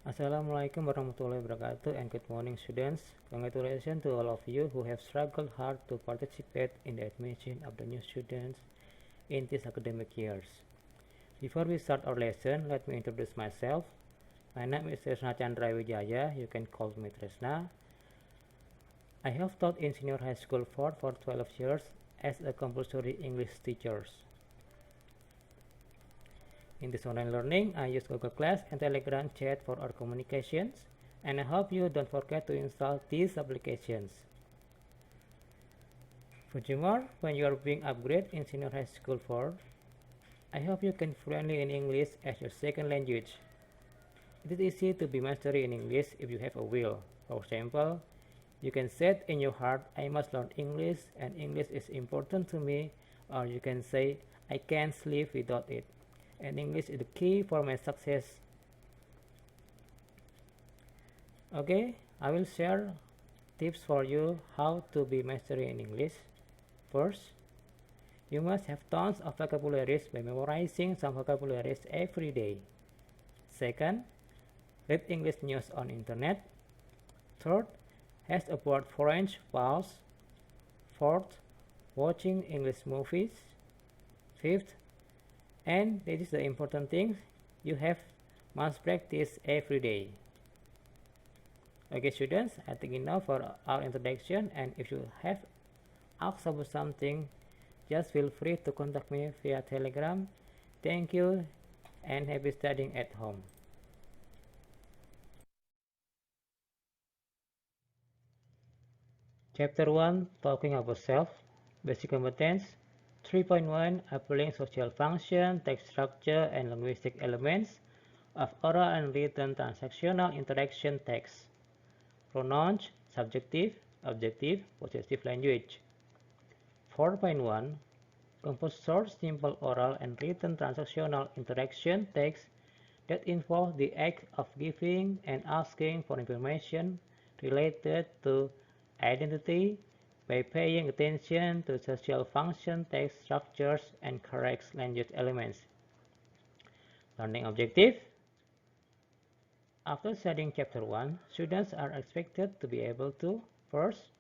Assalamualaikum warahmatullahi wabarakatuh and good morning students. Congratulations to all of you who have struggled hard to participate in the admission of the new students in this academic years. Before we start our lesson, let me introduce myself. My name is Tresna Chandra Wijaya. You can call me Tresna. I have taught in senior high school for 12 years as a compulsory English teacher. In this online learning, I use Google Class and Telegram chat for our communications, and I hope you don't forget to install these applications. Furthermore, when you are being upgraded in senior high school 4, I hope you can fluently in English as your second language. It is easy to be mastery in English if you have a will. For example, you can set in your heart, I must learn English and English is important to me, or you can say, I can't live without it. And English is the key for my success. Okay, I will share tips for you how to be mastery in English. First, you must have tons of vocabularies by memorizing some vocabularies every day. Second, read English news on internet. Third, has about French vowels. Fourth, watching English movies. Fifth, and this is the important thing, you must practice every day. Okay students, I think enough for our introduction, and if you have asked about something, just feel free to contact me via Telegram. Thank you and happy studying at home. Chapter 1, Talking About Self, Basic Competence. 3.1, Applying Social Function, Text Structure, and Linguistic Elements of Oral and Written Transactional Interaction Text. Pronouns, Subjective, Objective, Possessive Language. 4.1, Compose short, simple oral and written transactional interaction text that involve the act of giving and asking for information related to identity by paying attention to social function, text structures, and correct language elements. Learning objective. After studying Chapter 1, students are expected to be able to, first,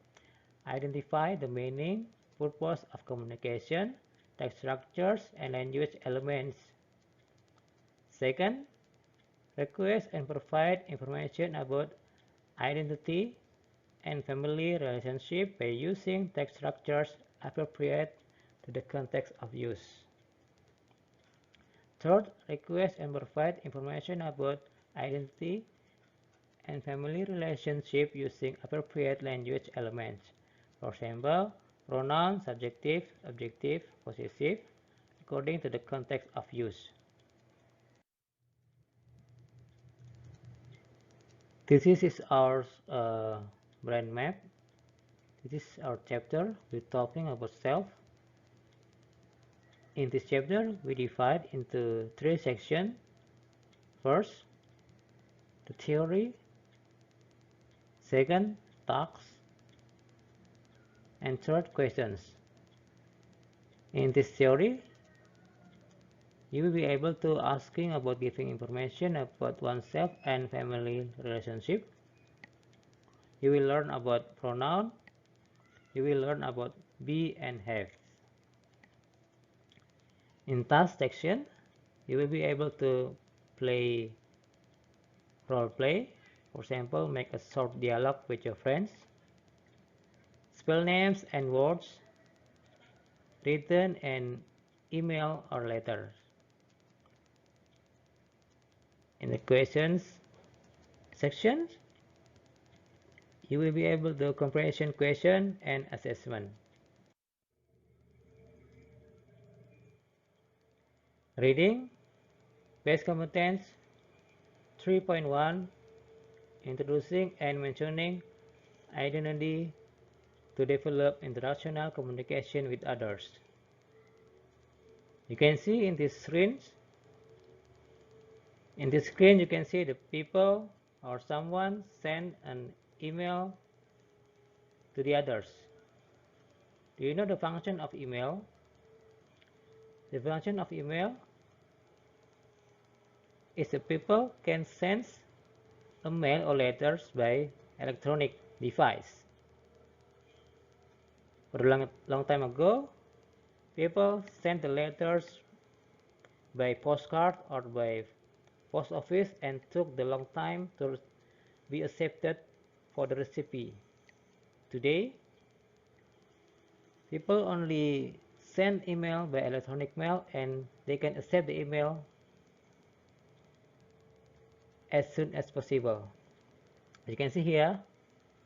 identify the meaning, purpose of communication, text structures, and language elements. Second, request and provide information about identity and family relationship by using text structures appropriate to the context of use. Third, request and provide information about identity and family relationship using appropriate language elements. For example, pronoun, subjective, objective, possessive, according to the context of use. This is our brain map. This is our chapter. We're talking about self. In this chapter, we divide into 3 sections. First, the theory. Second, tasks. And third, questions. In this theory, you will be able to asking about giving information about oneself and family relationship. You will learn about pronoun. You will learn about be and have. In task section, you will be able to play role play. For example, make a short dialogue with your friends. Spell names and words, written and email or letters. In the questions section, you will be able to do comprehension question and assessment. Reading, base competence 3.1, introducing and mentioning identity to develop interactional communication with others. You can see in this screen, you can see the people or someone send an email to the others. Do you know the function of email? The function of email is the people can send a mail or letters by electronic device. For a long time ago, people sent the letters by postcard or by post office and took the long time to be accepted for the recipe. Today, people only send email by electronic mail and they can accept the email as soon as possible. As you can see here,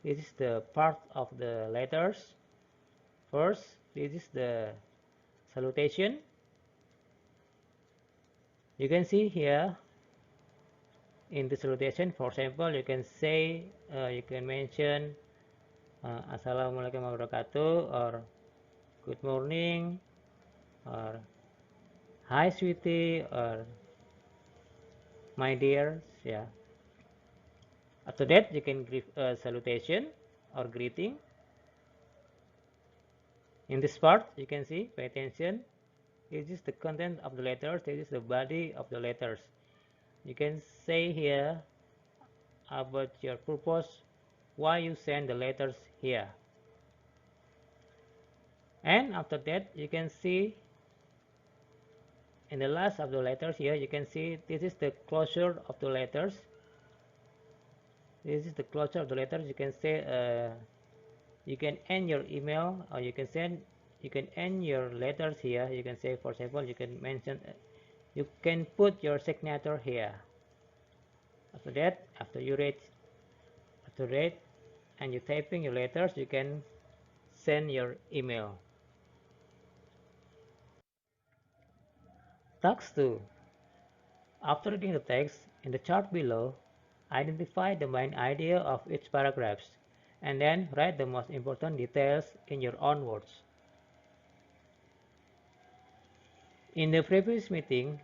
this is the part of the letters. First, this is the salutation. You can see here in the salutation, for example, you can say, you can mention Assalamualaikum warahmatullahi wabarakatuh, or good morning, or hi sweetie, or my dear. Yeah. After that, you can give a salutation or greeting. In this part, you can see, pay attention. This is the content of the letters. This is the body of the letters. You can say here about your purpose, why you send the letters here. And after that, you can see in the last of the letters here, you can see this is the closure of the letters. This is the closure of the letters. You can say, you can end your email, or you can end your letters here. You can say, for example, you can mention, you can put your signature here. After that, after read and you're typing your letters, you can send your email. Task 2. After reading the text in the chart below, identify the main idea of each paragraph and then write the most important details in your own words. In the previous meeting,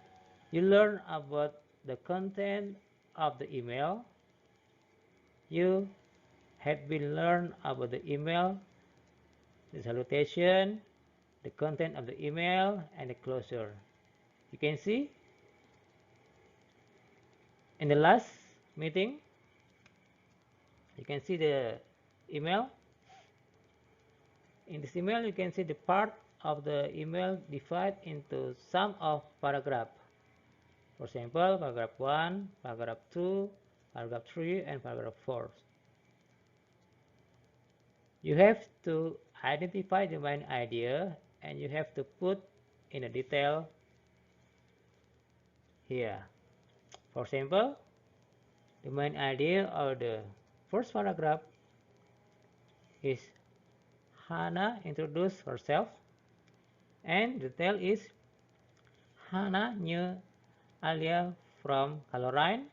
you learned about the content of the email. You had been learned about the email, the salutation, the content of the email, and the closure. You can see in the last meeting, you can see the email. In this email, you can see the part of the email divided into some of paragraph. For example, paragraph 1, paragraph 2, paragraph 3, and paragraph 4. You have to identify the main idea and you have to put in a detail here. For example, the main idea of the first paragraph is Hannah introduced herself, and the detail is Hannah knew Alia from Caroline.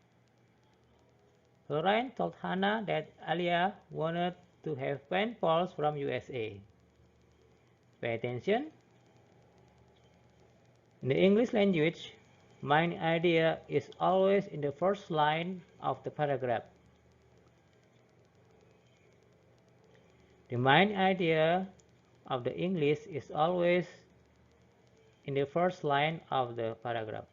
Caroline told Hannah that Alia wanted to have pen pals from USA. Pay attention. In the English language, main idea is always in the first line of the paragraph. The main idea of the English is always in the first line of the paragraph.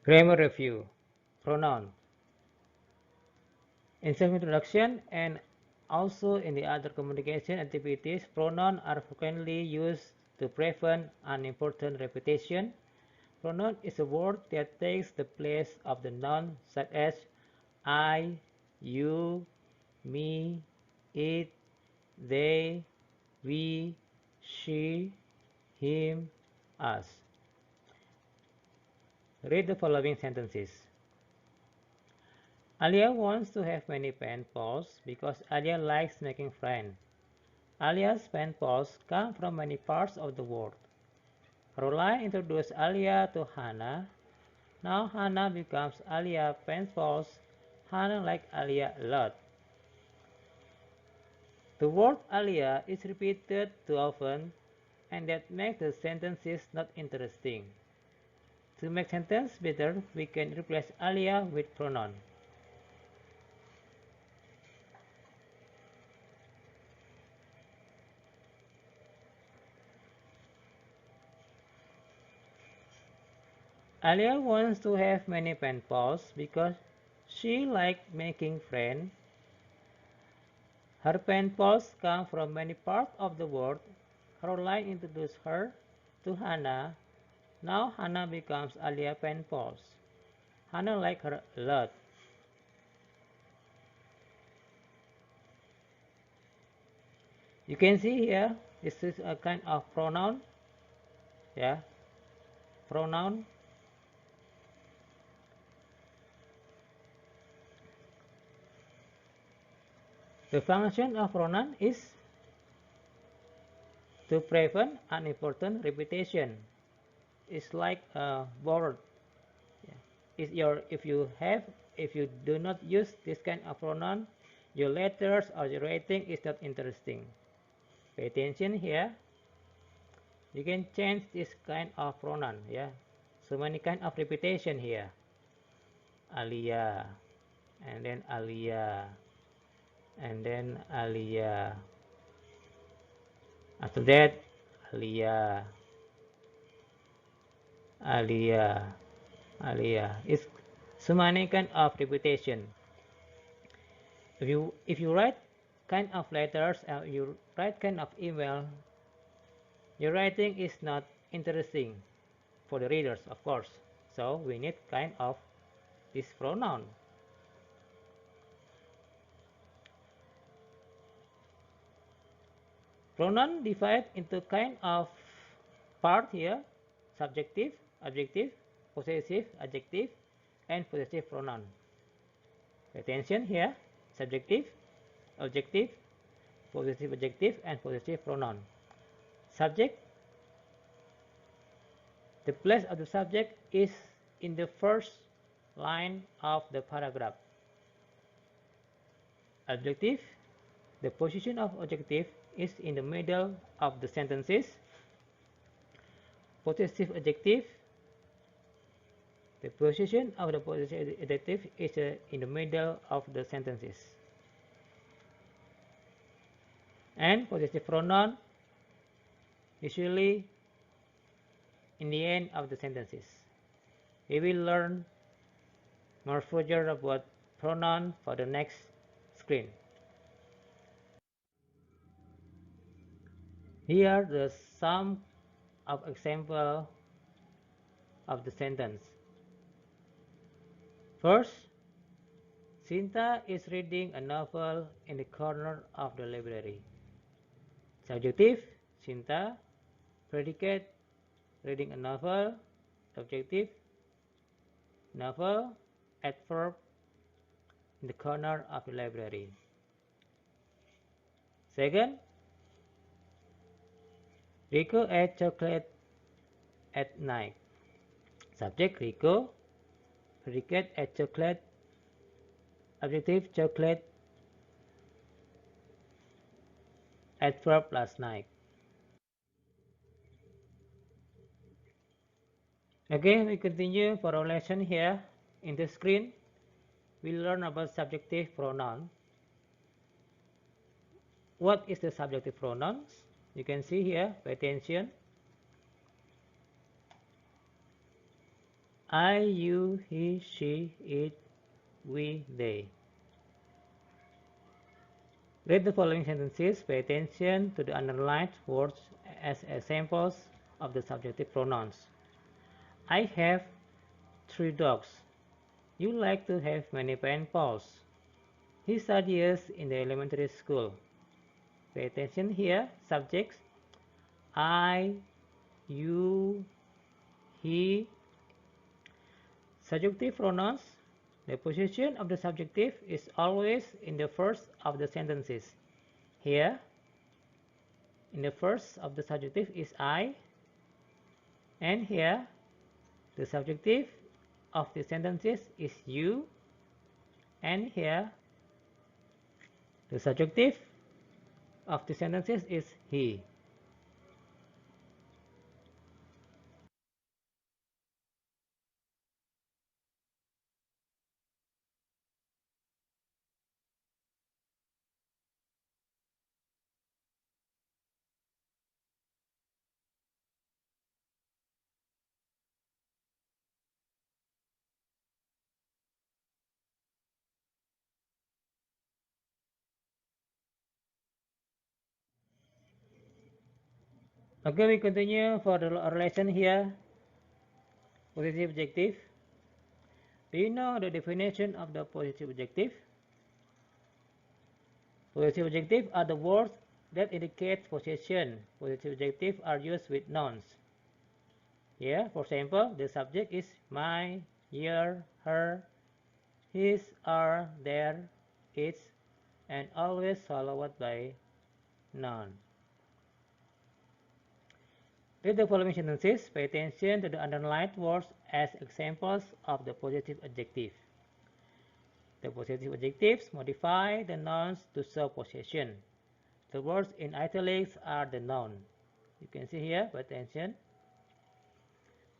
Grammar review. Pronoun. In self-introduction and also in the other communication activities, pronouns are frequently used to prevent unimportant repetition. Pronoun is a word that takes the place of the noun such as I, you, me, it, they, we, she, him, us. Read the following sentences. Alia wants to have many pen pals because Alia likes making friends. Alia's pen pals come from many parts of the world. Caroline introduced Alia to Hannah. Now Hannah becomes Alia's pen pals. Hannah likes Alia a lot. The word Alia is repeated too often, and that makes the sentences not interesting. To make sentence better, we can replace Alia with pronoun. Alia wants to have many pen pals because she likes making friends. Her pen pals come from many parts of the world. Caroline introduced her to Hannah. Now Hannah becomes Alia pen pals. Hannah likes her a lot. You can see here, this is a kind of pronoun. Yeah, pronoun. The function of pronoun is to prevent unimportant repetition. It's like a word. If you do not use this kind of pronoun, your letters or your writing is not interesting. Pay attention here. You can change this kind of pronoun. Yeah, so many kind of repetition here. Alia, and then Alia, and then Alia. After that, Alia, Alia, Alia. It's so many kind of repetition. If you write kind of letters and you write kind of email, your writing is not interesting for the readers, of course. So we need kind of this pronoun. Pronoun divide into kind of part here: subjective, objective, possessive, adjective, and possessive pronoun. Pay attention here: subjective, objective, possessive adjective, and possessive pronoun. Subject, the place of the subject is in the first line of the paragraph. Adjective, the position of adjective is in the middle of the sentences. Possessive adjective, the position of the possessive adjective is in the middle of the sentences. And possessive pronoun usually in the end of the sentences. We will learn more further about pronoun for the next screen. Here are the some of example of the sentence. First, Sinta is reading a novel in the corner of the library. Subjective, Sinta. Predicate, reading a novel. Objective, novel. Adverb, in the corner of the library. Second, Rico ate chocolate at night. Subject, Rico. Predicate, ate chocolate. Adjective, chocolate. Adverb, last night. Okay, we continue for our lesson here. In the screen, we learn about subjective pronoun. What is the subjective pronouns? You can see here, pay attention. I, you, he, she, it, we, they. Read the following sentences. Pay attention to the underlined words as examples of the subjective pronouns. I have 3 dogs. You like to have many pen pals. He studies in the elementary school. Pay attention here. Subjects: I, you, he. Subjunctive pronouns: the position of the subjunctive is always in the first of the sentences. Here, in the first of the subjunctive is I, and here, the subjunctive of the sentences is you, And here the subjunctive of the sentences is he. Okay, we continue for the relation here. Positive adjective. Do you know the definition of the positive adjective? Positive adjectives are the words that indicate possession. Positive adjectives are used with nouns. Here, for example, the subject is my, your, her, his, our, their, its, and always followed by noun. Read the following sentences. Pay attention to the underlined words as examples of the positive adjective. The positive adjectives modify the nouns to show possession. The words in italics are the noun. You can see here, pay attention.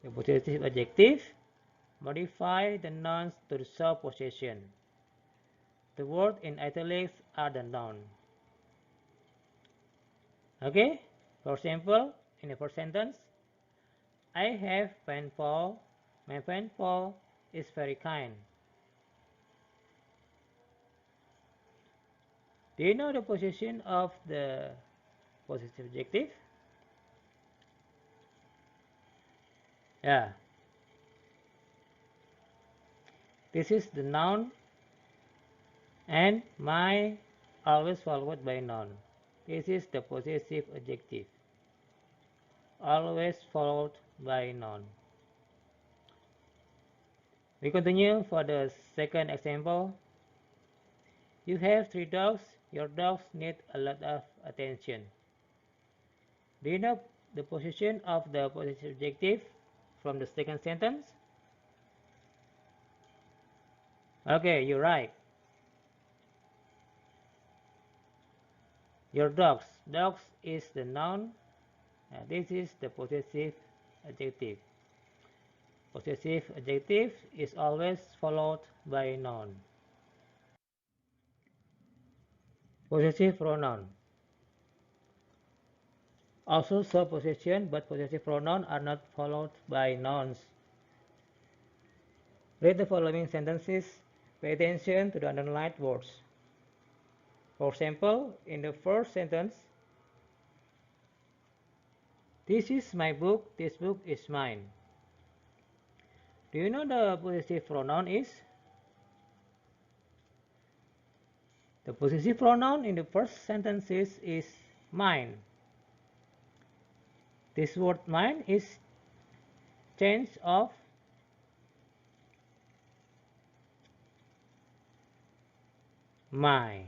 The possessive adjective modify the nouns to show possession. The words in italics are the noun. Okay? For example, in the first sentence, I have pen pal. My pen pal is very kind. Do you know the position of the possessive adjective? Yeah. This is the noun and my always followed by noun. This is the possessive adjective, always followed by noun. We continue for the second example. You have 3 dogs. Your dogs need a lot of attention. Do you know the position of the possessive adjective from the second sentence? Okay, you're right. Your dogs. Dogs is the noun. This is the possessive adjective. Possessive adjective is always followed by noun. Possessive pronoun also show possession, but possessive pronouns are not followed by nouns. Read the following sentences. Pay attention to the underlined words. For example, in the first sentence, this is my book, this book is mine. Do you know the possessive pronoun is? The possessive pronoun in the first sentence is mine. This word mine is change of my.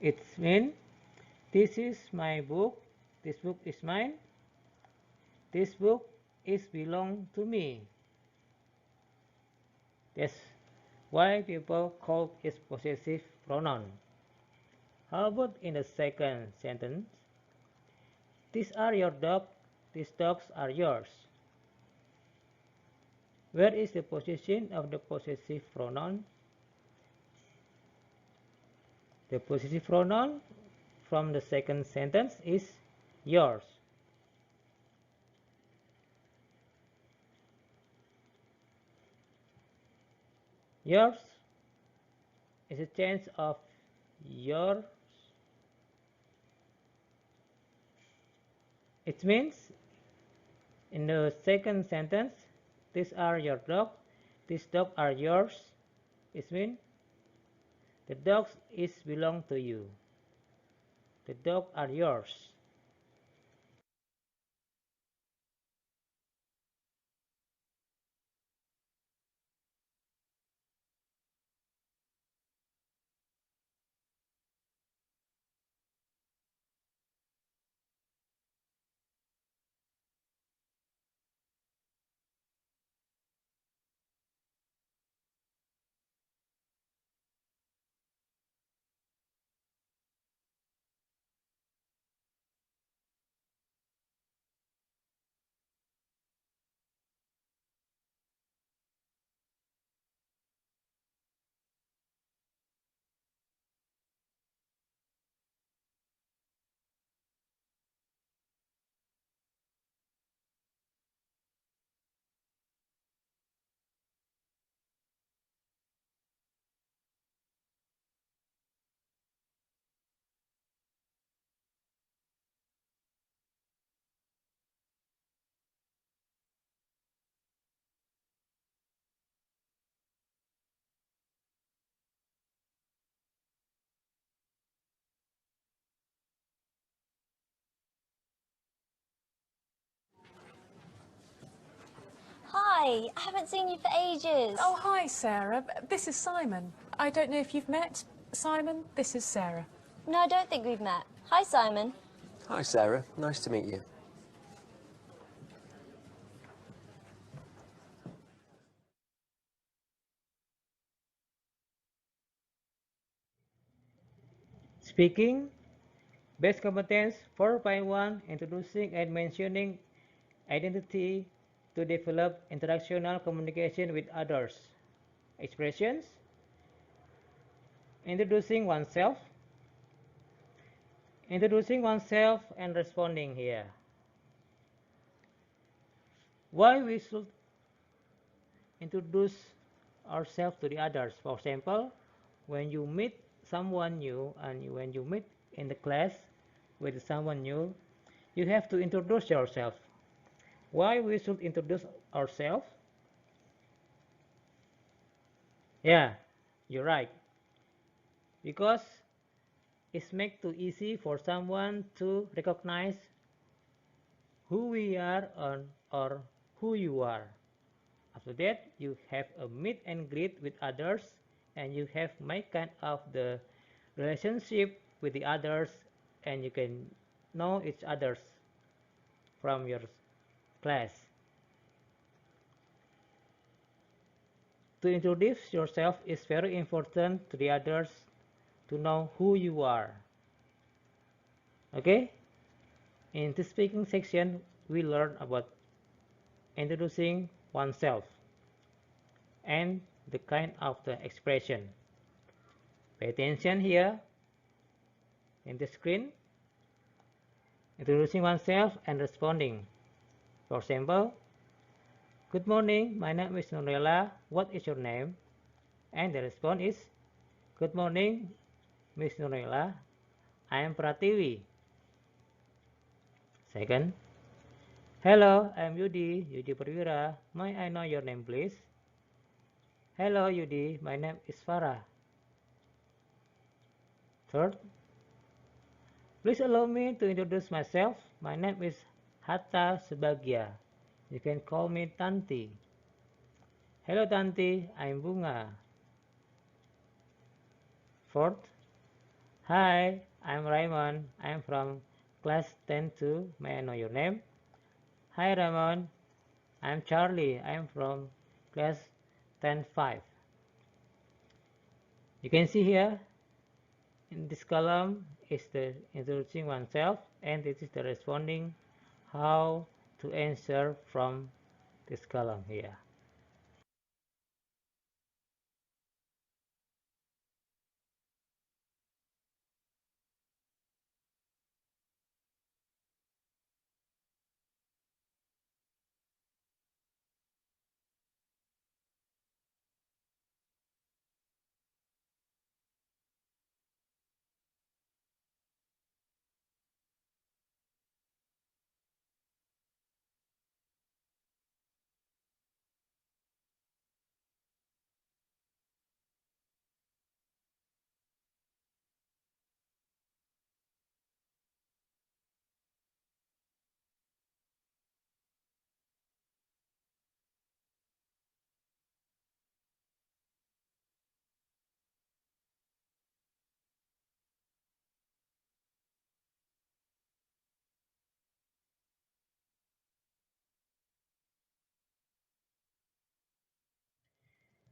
It means this is my book, this book is mine, this book is belong to me. That's why people call it possessive pronoun. How about in the second sentence? These are your dogs, these dogs are yours. Where is the position of the possessive pronoun? The possessive pronoun from the second sentence is yours. Yours is a change of your. It means in the second sentence, these are your dogs, these dogs are yours. It means the dogs is belong to you. The dogs are yours. Hi, I haven't seen you for ages. Oh, hi, Sarah. This is Simon. I don't know if you've met Simon. This is Sarah. No, I don't think we've met. Hi, Simon. Hi, Sarah. Nice to meet you. Speaking, base competence 4.1, introducing and mentioning identity to develop interactional communication with others. Expressions, introducing oneself and responding here. Why we should introduce ourselves to the others? For example, when you meet someone new and when you meet in the class with someone new, you have to introduce yourself. Why we should introduce ourselves? Yeah, you're right. Because it's make too easy for someone to recognize who we are or who you are. After that, you have a meet and greet with others, and you have make kind of the relationship with the others, and you can know each others from your class. To introduce yourself is very important to the others to know who you are. Okay? In this speaking section, we learn about introducing oneself and the kind of the expression. Pay attention here in the screen. Introducing oneself and responding. For example, good morning, my name is Nurella. What is your name? And the response is, good morning, Miss Nurella. I am Prativi. Second, hello, I am Yudi Perwira. May I know your name, please? Hello, Yudi. My name is Farah. Third, please allow me to introduce myself. My name is Hatta Subagya. You can call me Tanti. Hello, Tanti. I'm Bunga. Fourth, hi, I'm Raymond. I'm from class 10-2. May I know your name? Hi, Raymond. I'm Charlie. I'm from class 10-5. You can see here in this column is the introducing oneself, and this is the responding how to answer from this column here.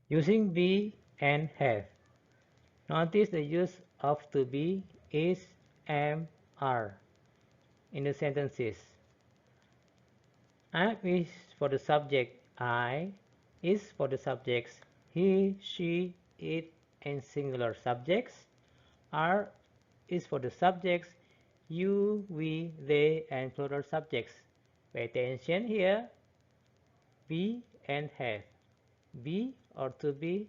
Using be and have. Notice the use of to be, is, am, are in the sentences. Am is for the subject I, is for the subjects he, she, it, and singular subjects. Are is for the subjects you, we, they, and plural subjects. Pay attention here. Be and have. Be or to be.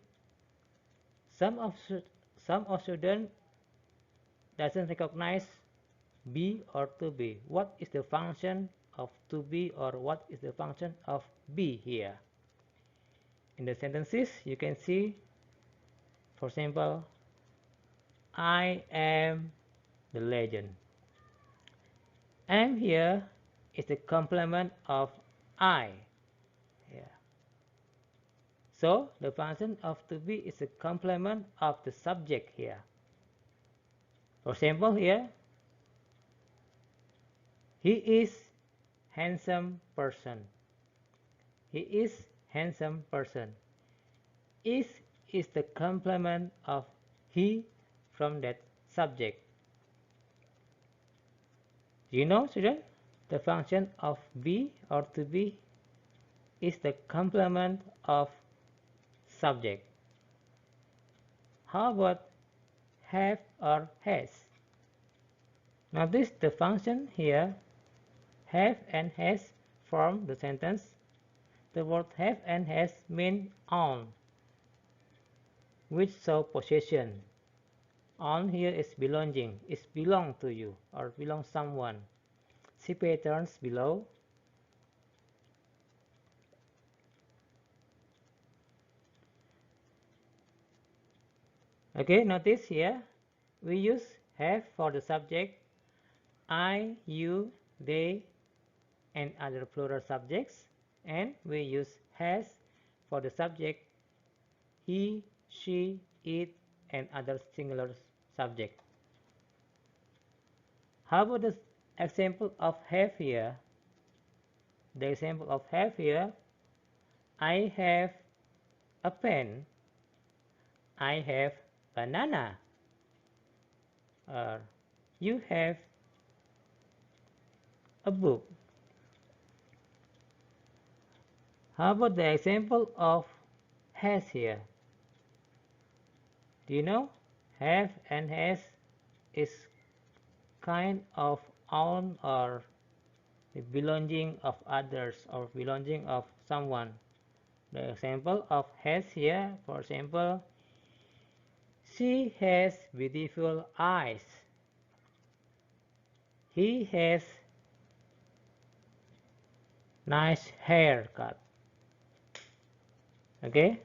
Some of students doesn't recognize be or to be. What is the function of to be or what is the function of be here? In the sentences, you can see, for example, I am the legend. Am here is the complement of I. Yeah. So the function of to be is a complement of the subject here. For example, here, he is handsome person. He is handsome person. Is the complement of he from that subject. Do you know, student? The function of be or to be is the complement of subject. How about have or has? Notice the function here, have and has form the sentence. The word have and has mean own, which show possession. Own here is belonging, is belong to you or belong someone. See patterns below. Okay, notice here we use have for the subject, I, you, they, and other plural subjects, and we use has for the subject, he, she, it, and other singular subject. How about the example of have here? The example of have here, I have a pen, I have banana, or you have a book. How about the example of has here? Do you know? Have and has is kind of own or belonging of others or belonging of someone. The example of has here, for example, she has beautiful eyes. He has nice haircut. Okay?